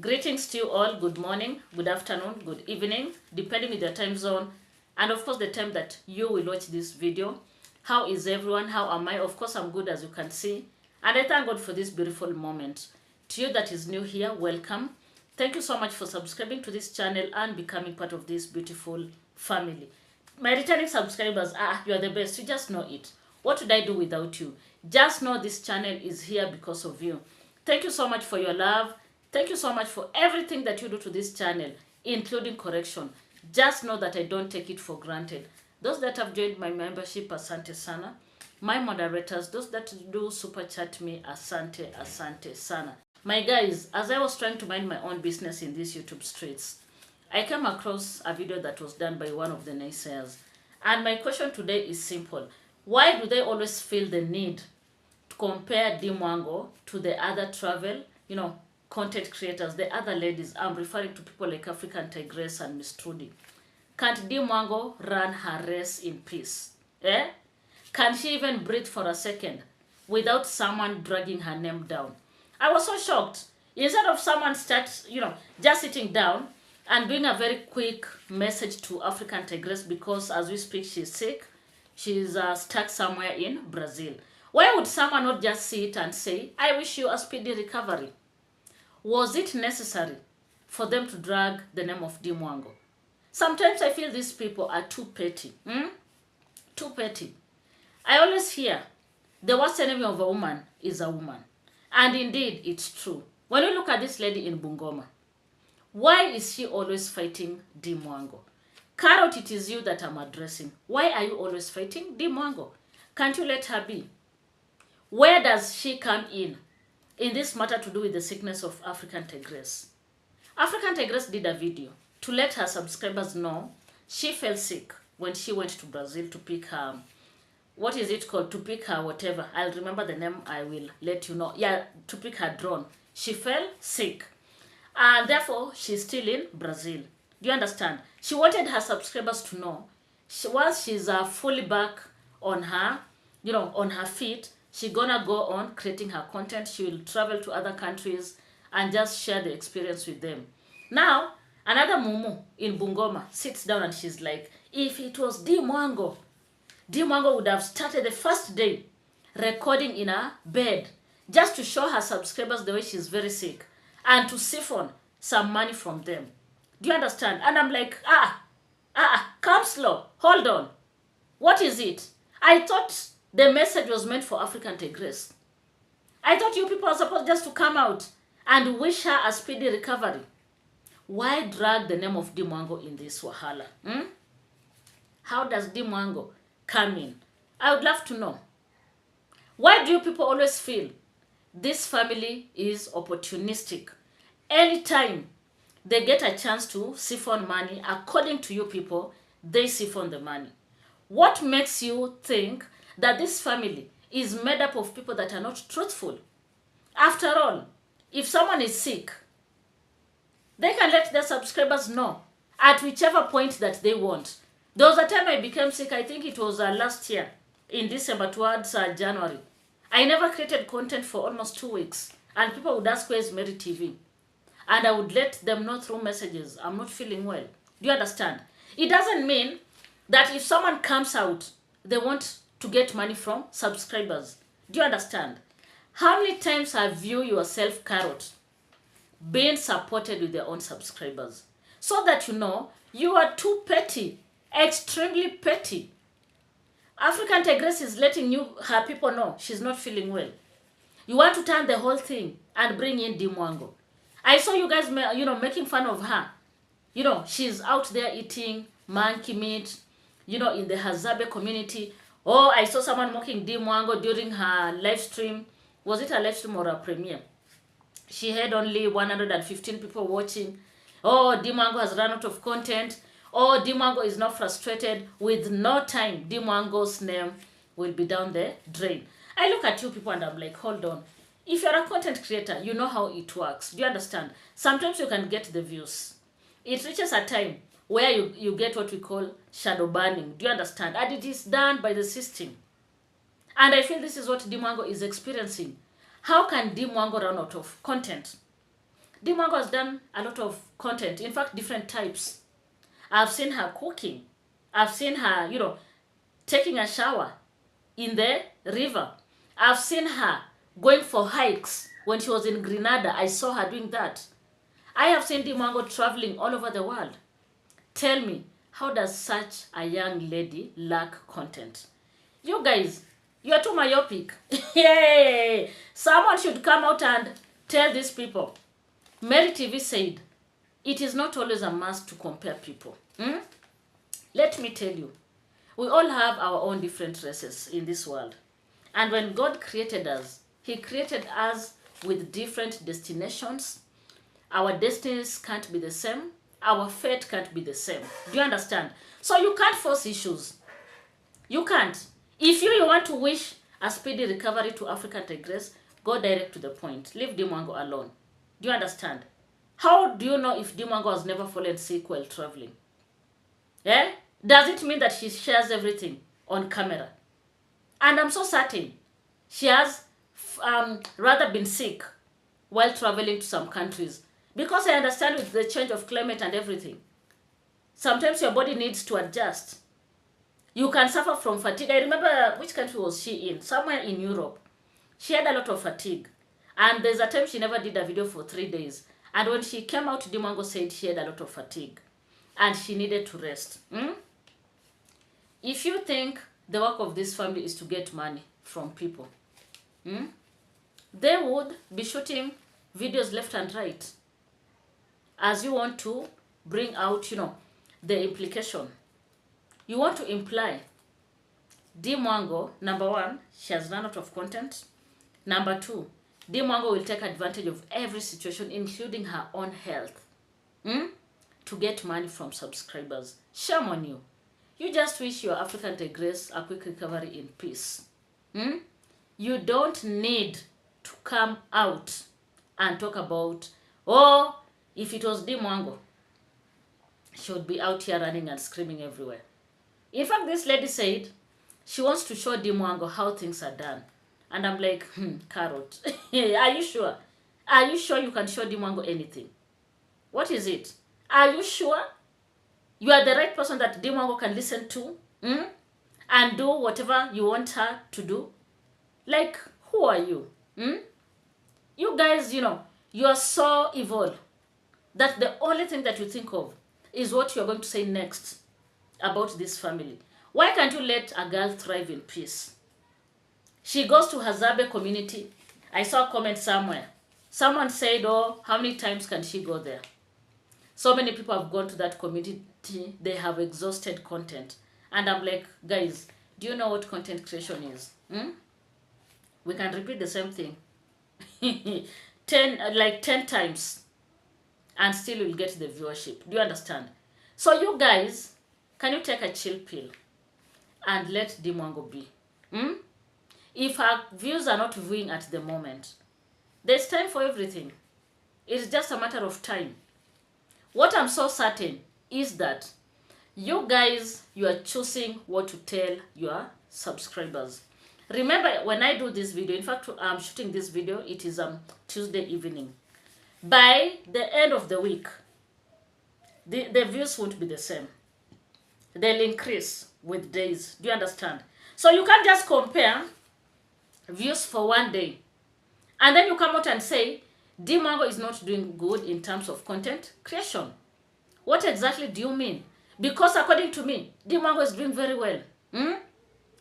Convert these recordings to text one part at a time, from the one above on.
Greetings to you all. Good morning, good afternoon, good evening, depending on your time zone, and of course the time that you will watch this video. How is everyone? How am I? Of course I'm good, as you can see, and I thank God for this beautiful moment. To you that is new here, welcome. Thank you so much for subscribing to this channel and becoming part of this beautiful family. My returning subscribers, you are the best. You just know it. What would I do without you? Just know this channel is here because of you. Thank you so much for your love. Thank you so much for everything that you do to this channel, including correction. Just know that I don't take it for granted. Those that have joined my membership, asante sana. My moderators, those that do super chat me, asante, asante sana. My guys, as I was trying to mind my own business in these YouTube streets, I came across a video that was done by one of the naysayers. And my question today is simple. Why do they always feel the need to compare Dimwango to the other travel, content creators, the other ladies? I'm referring to people like African Tigress and Miss Trudy. Can't Dimwango run her race in peace? Can she even breathe for a second without someone dragging her name down? I was so shocked. Instead of someone just sitting down and doing a very quick message to African Tigress, because as we speak she's sick, she's stuck somewhere in Brazil. Why would someone not just sit and say, I wish you a speedy recovery? Was it necessary for them to drag the name of Dimwango? Sometimes I feel these people are too petty. Too petty. I always hear the worst enemy of a woman is a woman. And indeed, it's true. When you look at this lady in Bungoma, why is she always fighting Dimwango? KARROT, it is you that I'm addressing. Why are you always fighting Dimwango? Can't you let her be? Where does she come in this matter to do with the sickness of African Tigress? African Tigress did a video to let her subscribers know she fell sick when she went to Brazil to pick her, what is it called? To pick her whatever. I'll remember the name, I will let you know. Yeah, to pick her drone. She fell sick. And therefore, she's still in Brazil. Do you understand? She wanted her subscribers to know, once she's fully back on her, on her feet, she's gonna go on creating her content. She will travel to other countries and just share the experience with them. Now, another mumu in Bungoma sits down and she's like, if it was Dimwango would have started the first day recording in her bed just to show her subscribers the way she's very sick and to siphon some money from them. Do you understand? And I'm like, come slow. Hold on. What is it? I thought the message was meant for African Tigress. I thought you people are supposed just to come out and wish her a speedy recovery. Why drag the name of Dimwango in this wahala? How does Dimwango come in? I would love to know. Why do you people always feel this family is opportunistic? Anytime they get a chance to siphon money, according to you people, they siphon the money. What makes you think that this family is made up of people that are not truthful? After all, if someone is sick, they can let their subscribers know at whichever point that they want. There was a time I became sick, I think it was last year, in December towards January. I never created content for almost 2 weeks. And people would ask, where's Mary TV? And I would let them know through messages, I'm not feeling well. Do you understand? It doesn't mean that if someone comes out, they want to get money from subscribers. Do you understand? How many times have you yourself, KARROT, been supported with their own subscribers? So that you are too petty, extremely petty. African Tigress is letting her people know she's not feeling well. You want to turn the whole thing and bring in Dimwango. I saw you guys, making fun of her. She's out there eating monkey meat, in the Hazabe community. Oh, I saw someone mocking Dimwango during her live stream. Was it a live stream or a premiere? She had only 115 people watching. Oh, Dimwango has run out of content. Oh, Dimwango is not frustrated. With no time, Dimwango's name will be down the drain. I look at you people and I'm like, hold on. If you're a content creator, you know how it works. Do you understand? Sometimes you can get the views. It reaches a time where you get what we call shadow banning. Do you understand? And it is done by the system. And I feel this is what Dimwango is experiencing. How can Dimwango run out of content? Dimango has done a lot of content. In fact, different types. I've seen her cooking. I've seen her, taking a shower in the river. I've seen her going for hikes when she was in Grenada. I saw her doing that. I have seen Dimango traveling all over the world. Tell me, how does such a young lady lack content? You guys, you are too myopic. Yay! Someone should come out and tell these people. Mary TV said, it is not always a must to compare people. Let me tell you, we all have our own different races in this world. And when God created us, He created us with different destinations. Our destinies can't be the same. Our fate can't be the same. Do you understand? So you can't force issues. You can't. If you want to wish a speedy recovery to African Tigress, go direct to the point. Leave Dimango alone. Do you understand? How do you know if Dimango has never fallen sick while traveling? Yeah? Does it mean that she shares everything on camera? And I'm so certain she has rather been sick while traveling to some countries. Because I understand with the change of climate and everything, sometimes your body needs to adjust. You can suffer from fatigue. I remember, which country was she in? Somewhere in Europe. She had a lot of fatigue. And there's a time she never did a video for 3 days. And when she came out, Dimango said she had a lot of fatigue. And she needed to rest. If you think the work of this family is to get money from people, they would be shooting videos left and right. As you want to bring out, the implication. You want to imply Dimango, number one, she has run out of content. Number two, Dimango will take advantage of every situation, including her own health, to get money from subscribers. Shame on you. You just wish your African Tigress a quick recovery in peace. You don't need to come out and talk about, oh, if it was Dimango, she would be out here running and screaming everywhere. In fact, this lady said she wants to show Dimango how things are done. And I'm like, KARROT, are you sure? Are you sure you can show Dimango anything? What is it? Are you sure you are the right person that Dimango can listen to? And do whatever you want her to do? Like, who are you? You guys, you are so evil that the only thing that you think of is what you're going to say next about this family. Why can't you let a girl thrive in peace? She goes to Hazabe community. I saw a comment somewhere. Someone said, oh, how many times can she go there? So many people have gone to that community. They have exhausted content. And I'm like, guys, do you know what content creation is? We can repeat the same thing 10 times and still will get the viewership. Do you understand? So you guys, can you take a chill pill and let Dimango be? If her views are not viewing at the moment, there's time for everything. It's just a matter of time. What I'm so certain is that you guys, you are choosing what to tell your subscribers. Remember, when I do this video, in fact, I'm shooting this video, it is Tuesday evening. By the end of the week, the views won't be the same. They'll increase with days. Do you understand? So you can't just compare views for one day and then you come out and say Dimango is not doing good in terms of content creation. What exactly do you mean? Because according to me, Dimango is doing very well.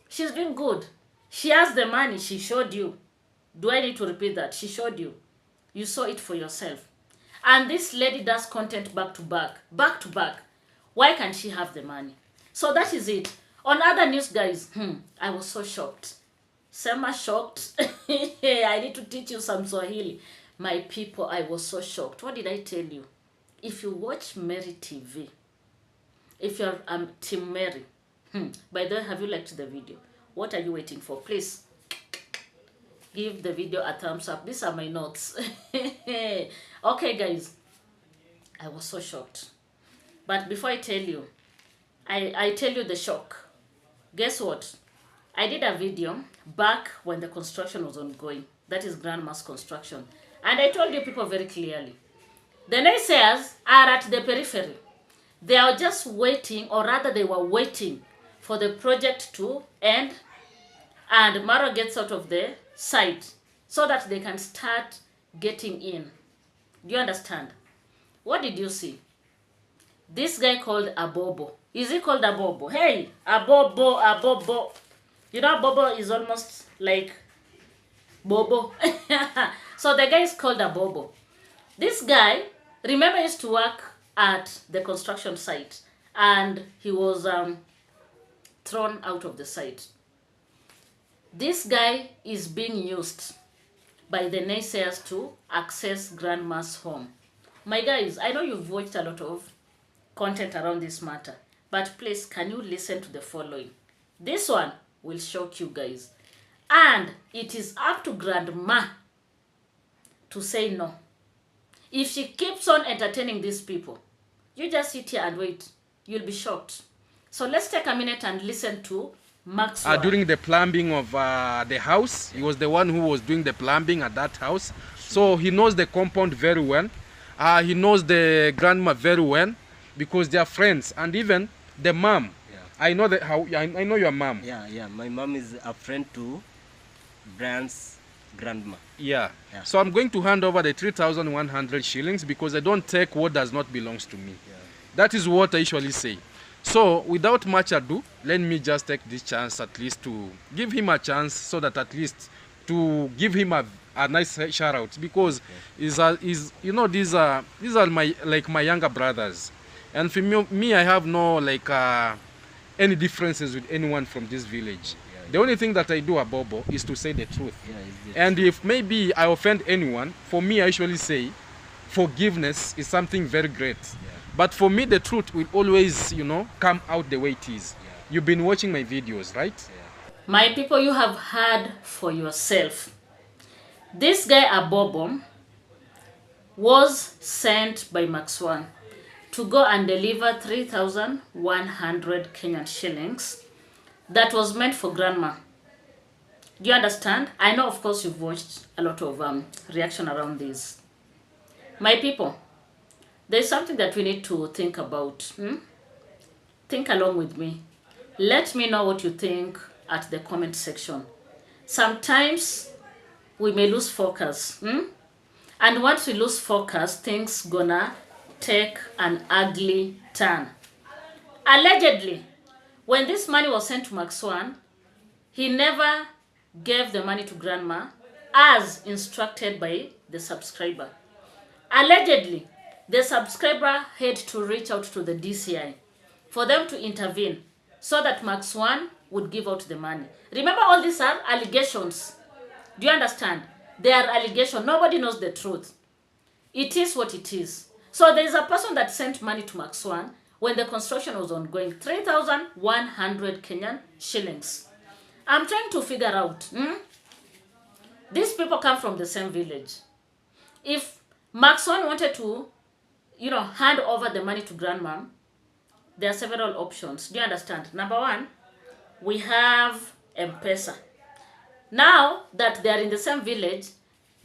She's doing good. She has the money. She showed you. Do I need to repeat that? She showed you. You saw it for yourself. And this lady does content back to back. Back to back. Why can't she have the money? So that is it. On other news, guys, I was so shocked. Sema shocked. I need to teach you some Swahili. My people, I was so shocked. What did I tell you? If you watch Mary TV, if you're Team Mary, by the way, have you liked the video? What are you waiting for? Please give the video a thumbs up. These are my notes. Okay, guys, I was so shocked. But before I tell you, I tell you the shock. Guess what? I did a video back when the construction was ongoing. That is Grandma's construction. And I told you people very clearly, The naysayers are at the periphery. They are just waiting, or rather they were waiting for the project to end and Maro gets out of the site so that they can start getting in. Do you understand? What did you see? This guy called Abobo. Is he called Abobo? Hey, Abobo, Abobo. You know, Abobo is almost like Bobo. So the guy is called Abobo. This guy, remember, used to work at the construction site and he was thrown out of the site. This guy is being used by the naysayers to access grandma's home. My guys, I know you've watched a lot of content around this matter, but please, can you listen to the following? This one will shock you guys. And it is up to grandma to say no. If she keeps on entertaining these people, you just sit here and wait. You'll be shocked. So let's take a minute and listen to Maxwell. During the plumbing of the house, he was the one who was doing the plumbing at that house. So he knows the compound very well. He knows the grandma very well because they are friends. And even the mom. Yeah. I know that I know your mom. Yeah. My mom is a friend to Brian's grandma. Yeah. So I'm going to hand over the 3,100 shillings because I don't take what does not belongs to me. Yeah. That is what I usually say. So without much ado, let me just take this chance at least to give him a chance so that at least to give him a nice shout out because these are my younger brothers, and for me I have no any differences with anyone from this village. The only thing that I do, Abobo, is to say the truth. And if maybe I offend anyone, for me I usually say forgiveness is something very great. But for me, the truth will always, come out the way it is. You've been watching my videos, right? My people, you have heard for yourself. This guy, Abobo, was sent by Maxwell to go and deliver 3,100 Kenyan shillings that was meant for grandma. Do you understand? I know, of course, you've watched a lot of reaction around this. My people, there's something that we need to think about. Think along with me. Let me know what you think at the comment section. Sometimes we may lose focus. And once we lose focus, things gonna take an ugly turn. Allegedly, when this money was sent to Maxwell, he never gave the money to grandma as instructed by the subscriber. Allegedly, the subscriber had to reach out to the DCI for them to intervene so that Maxwell would give out the money. Remember, all these are allegations. Do you understand? They are allegations. Nobody knows the truth. It is what it is. So there is a person that sent money to Maxwell when the construction was ongoing. 3,100 Kenyan shillings. I'm trying to figure out. These people come from the same village. If Maxwell wanted to hand over the money to grandma, there are several options. Do you understand? Number one, we have M-Pesa. Now that they are in the same village,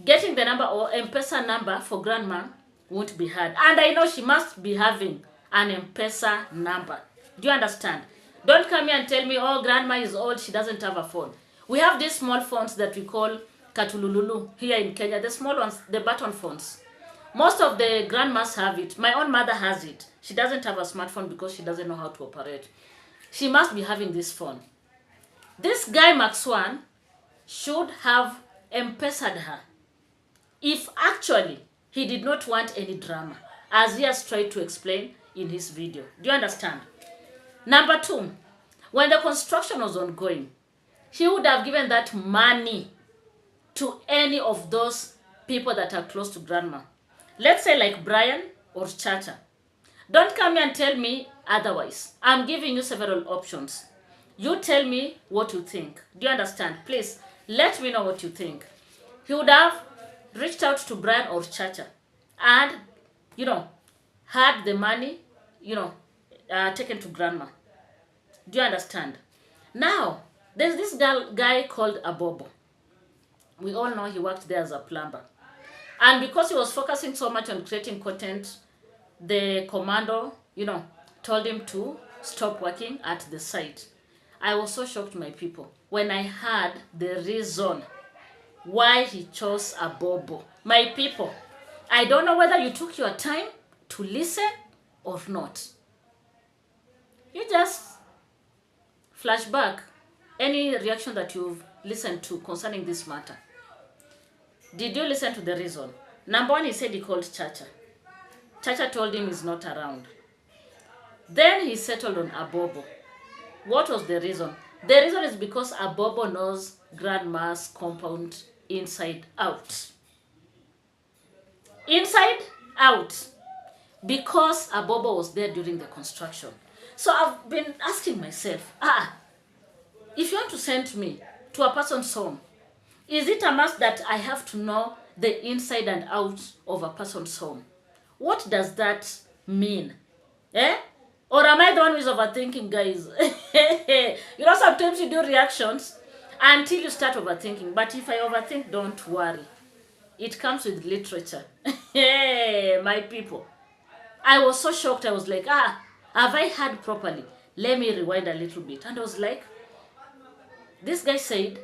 getting the number or M-Pesa number for grandma won't be hard. And I know she must be having an M-Pesa number. Do you understand? Don't come here and tell me, oh, grandma is old, she doesn't have a phone. We have these small phones that we call katulululu here in Kenya. The small ones, the button phones. Most of the grandmas have it. My own mother has it. She doesn't have a smartphone because she doesn't know how to operate. She must be having this phone. This guy, Maxwell, should have M-Pesa'd her if actually he did not want any drama, as he has tried to explain in his video. Do you understand? Number two, when the construction was ongoing, he would have given that money to any of those people that are close to grandma. Let's say like Brian or Chacha. Don't come here and tell me otherwise. I'm giving you several options. You tell me what you think. Do you understand? Please, let me know what you think. He would have reached out to Brian or Chacha and, had the money, taken to grandma. Do you understand? Now, there's this guy called Abobo. We all know he worked there as a plumber. And because he was focusing so much on creating content, the commando, told him to stop working at the site. I was so shocked, my people, when I heard the reason why he chose a bobo. My people, I don't know whether you took your time to listen or not. You just flash back any reaction that you've listened to concerning this matter. Did you listen to the reason? Number one, he said he called Chacha. Chacha told him he's not around. Then he settled on Abobo. What was the reason? The reason is because Abobo knows Grandma's compound inside out. Inside out. Because Abobo was there during the construction. So I've been asking myself, if you want to send me to a person's home, is it a must that I have to know the inside and out of a person's home? What does that mean? Or am I the one who is overthinking, guys? Sometimes you do reactions until you start overthinking. But if I overthink, don't worry. It comes with literature. My people. I was so shocked. I was like, have I heard properly? Let me rewind a little bit. And I was like, this guy said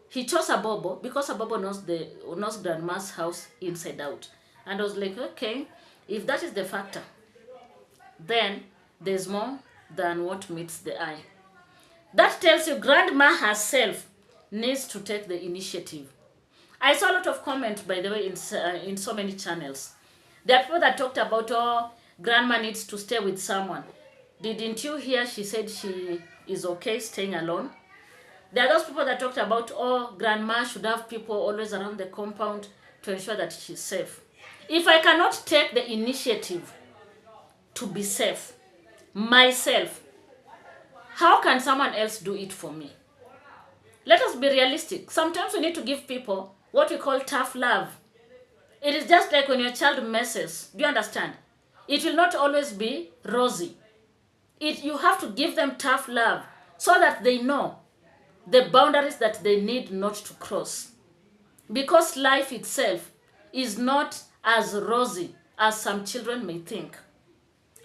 he chose Abobo because Abobo knows Grandma's house inside out. And I was like, okay, if that is the factor, then there's more than what meets the eye. That tells you Grandma herself needs to take the initiative. I saw a lot of comments, by the way, in so many channels. There are people that talked about, Grandma needs to stay with someone. Didn't you hear she said she is okay staying alone? There are those people that talked about, Grandma should have people always around the compound to ensure that she's safe. If I cannot take the initiative to be safe myself, how can someone else do it for me? Let us be realistic. Sometimes we need to give people what we call tough love. It is just like when your child messes. Do you understand? It will not always be rosy. You have to give them tough love so that they know the boundaries that they need not to cross. Because life itself is not as rosy as some children may think.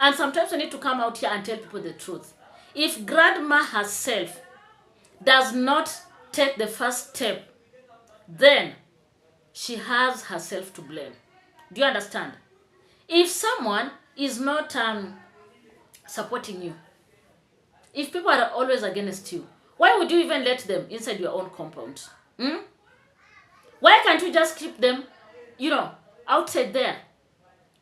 And sometimes we need to come out here and tell people the truth. If Grandma herself does not take the first step, then she has herself to blame. Do you understand? If someone is not supporting you, if people are always against you, why would you even let them inside your own compound? Why can't you just keep them, outside there?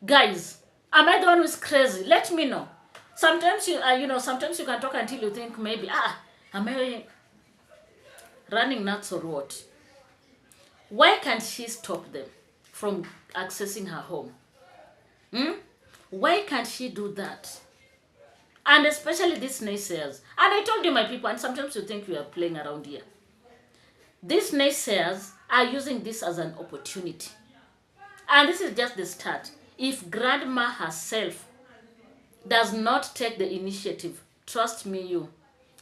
Guys, am I the one who is crazy? Let me know. Sometimes sometimes you can talk until you think maybe, am I running nuts or what? Why can't she stop them from accessing her home? Why can't she do that? And especially these naysayers. And I told you, my people, and sometimes you think we are playing around here. These naysayers are using this as an opportunity. And this is just the start. If Grandma herself does not take the initiative, trust me,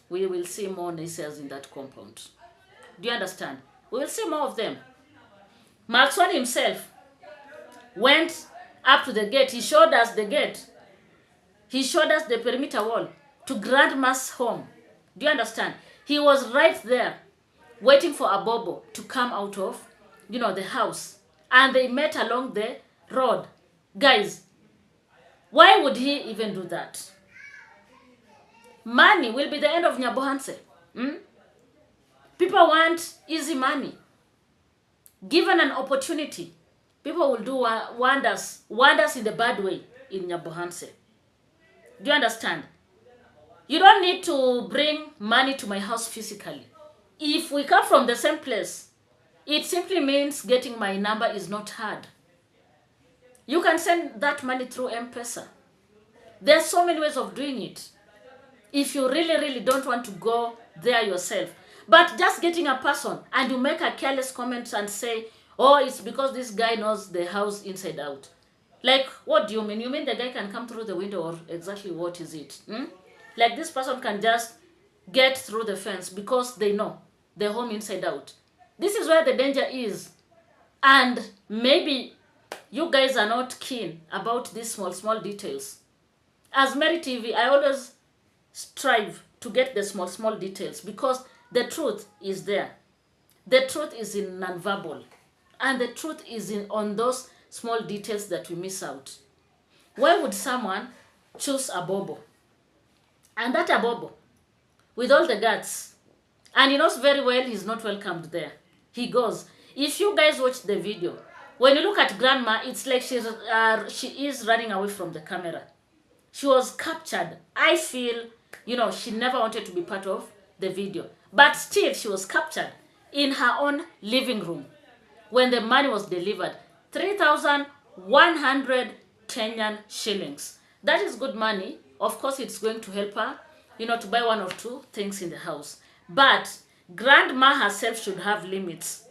we will see more naysayers in that compound. Do you understand? We will see more of them. Maxwell himself went up to the gate. He showed us the gate. He showed us the perimeter wall to Grandma's home. Do you understand? He was right there waiting for Abobo to come out of, the house. And they met along the road. Guys, why would he even do that? Money will be the end of Nyabohanse. People want easy money. Given an opportunity, people will do wonders in the bad way in Nyabohanse. Do you understand? You don't need to bring money to my house physically. If we come from the same place, it simply means getting my number is not hard. You can send that money through M-Pesa. There's so many ways of doing it. If you really, really don't want to go there yourself. But just getting a person and you make a careless comment and say, it's because this guy knows the house inside out. Like, what do you mean? You mean the guy can come through the window, or exactly what is it? Like, this person can just get through the fence because they know the home inside out. This is where the danger is. And maybe you guys are not keen about these small details. As Mary TV, I always strive to get the small details because the truth is there. The truth is in nonverbal, and the truth is in on those small details that we miss out. Why would someone choose a bobo? And that a bobo, with all the guts, and he knows very well he's not welcomed there. He goes. If you guys watch the video, when you look at grandma, it's like she is running away from the camera. She was captured. I feel, she never wanted to be part of the video. But still, she was captured in her own living room when the money was delivered. 3,100 Kenyan shillings. That is good money. Of course, it's going to help her, to buy one or two things in the house. But grandma herself should have limits.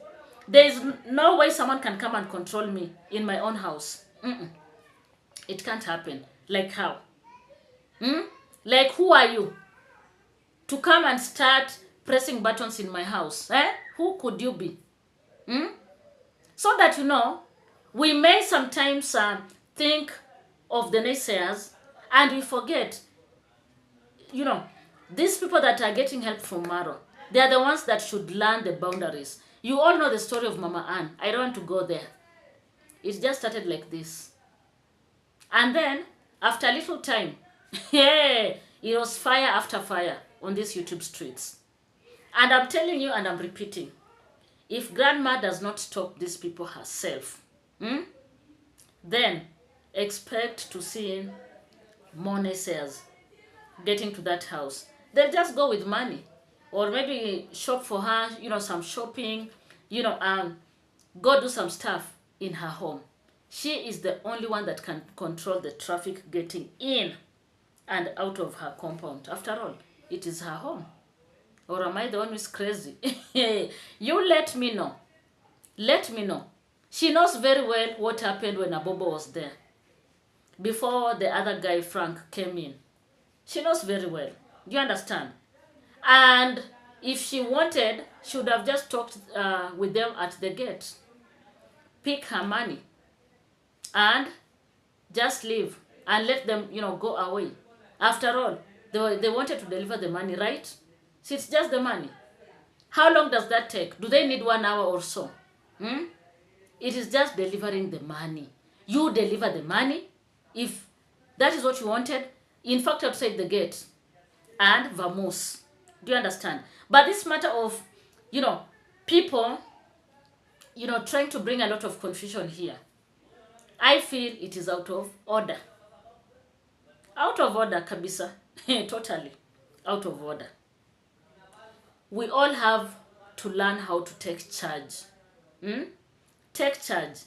There is no way someone can come and control me in my own house. It can't happen. Like how? Like who are you to come and start pressing buttons in my house? Who could you be? So that we may sometimes think of the naysayers and we forget, these people that are getting help from Maro, they are the ones that should learn the boundaries. You all know the story of Mama Ann. I don't want to go there. It just started like this. And then, after a little time, it was fire after fire on these YouTube streets. And I'm telling you and I'm repeating, if grandma does not stop these people herself, then expect to see more naysayers getting to that house. They'll just go with money. Or maybe shop for her, some shopping, go do some stuff in her home. She is the only one that can control the traffic getting in and out of her compound. After all, it is her home. Or am I the one who's crazy? You let me know. Let me know. She knows very well what happened when Abobo was there. Before the other guy, Frank, came in. She knows very well. Do you understand? And if she wanted, she would have just talked with them at the gate. Pick her money. And just leave. And let them, go away. After all, they wanted to deliver the money, right? So it's just the money. How long does that take? Do they need 1 hour or so? It is just delivering the money. You deliver the money. If that is what you wanted, in fact, outside the gate. And vamos. Do you understand? But this matter of, people, trying to bring a lot of confusion here, I feel it is out of order. Out of order, kabisa. Totally. Out of order. We all have to learn how to take charge. Take charge.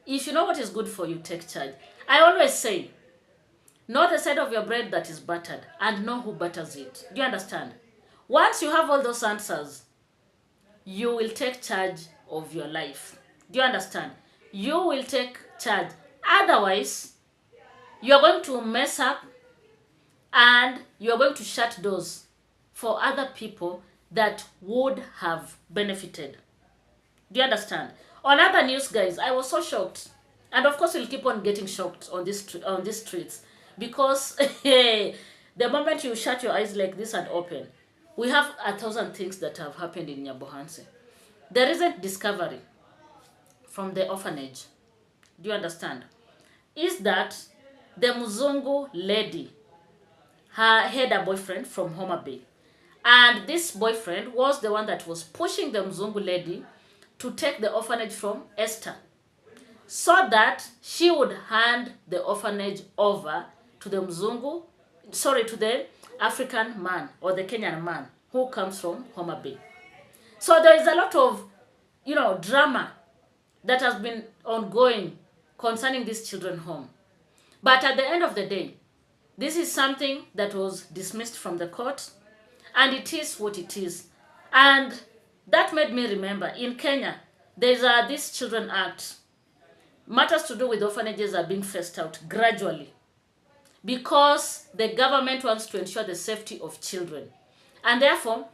If you know what is good for you, take charge. I always say, know the side of your bread that is buttered and know who butters it. Do you understand? Once you have all those answers, you will take charge of your life. Do you understand? You will take charge. Otherwise, you are going to mess up and you are going to shut doors for other people that would have benefited. Do you understand? On other news, guys, I was so shocked. And of course, we'll keep on getting shocked on these streets. Because the moment you shut your eyes like this and open, we have 1,000 things that have happened in Nyabohanse. The recent discovery from the orphanage, do you understand, is that the Mzungu lady had a boyfriend from Homa Bay. And this boyfriend was the one that was pushing the Mzungu lady to take the orphanage from Esther, so that she would hand the orphanage over to the to the African man or the Kenyan man who comes from Homa Bay. So there is a lot of, drama that has been ongoing concerning this children home. But at the end of the day, this is something that was dismissed from the court, and it is what it is. And that made me remember, in Kenya, there is this Children Act. Matters to do with orphanages are being phased out gradually, because the government wants to ensure the safety of children. And therefore,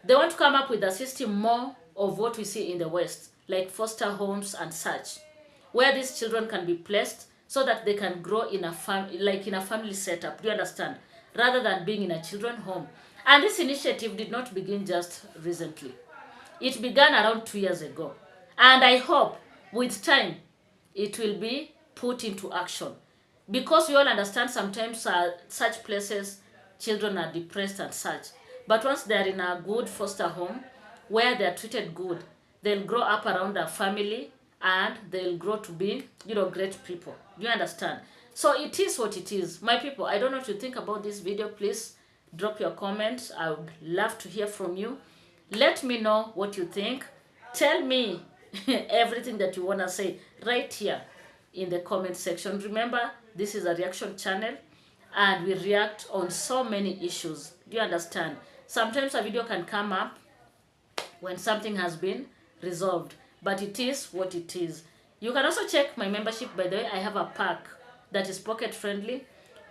they want to come up with a system more of what we see in the West, like foster homes and such, where these children can be placed so that they can grow in a family setup. Do you understand? Rather than being in a children's home. And this initiative did not begin just recently. It began around 2 years ago. And I hope with time it will be put into action. Because we all understand sometimes such places, children are depressed and such. But once they are in a good foster home where they are treated good, they'll grow up around a family and they'll grow to be, great people. Do you understand? So it is what it is. My people, I don't know what you think about this video. Please drop your comments. I would love to hear from you. Let me know what you think. Tell me everything that you want to say right here in the comment section. Remember, this is a reaction channel and we react on so many issues. Do you understand? Sometimes a video can come up when something has been resolved, but it is what it is. You can also check my membership. By the way, I have a pack that is pocket friendly.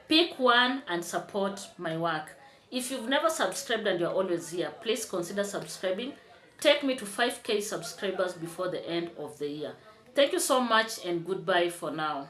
Pick one and support my work. If you've never subscribed and you're always here, please consider subscribing. Take me to 5K subscribers before the end of the year. Thank you so much and goodbye for now.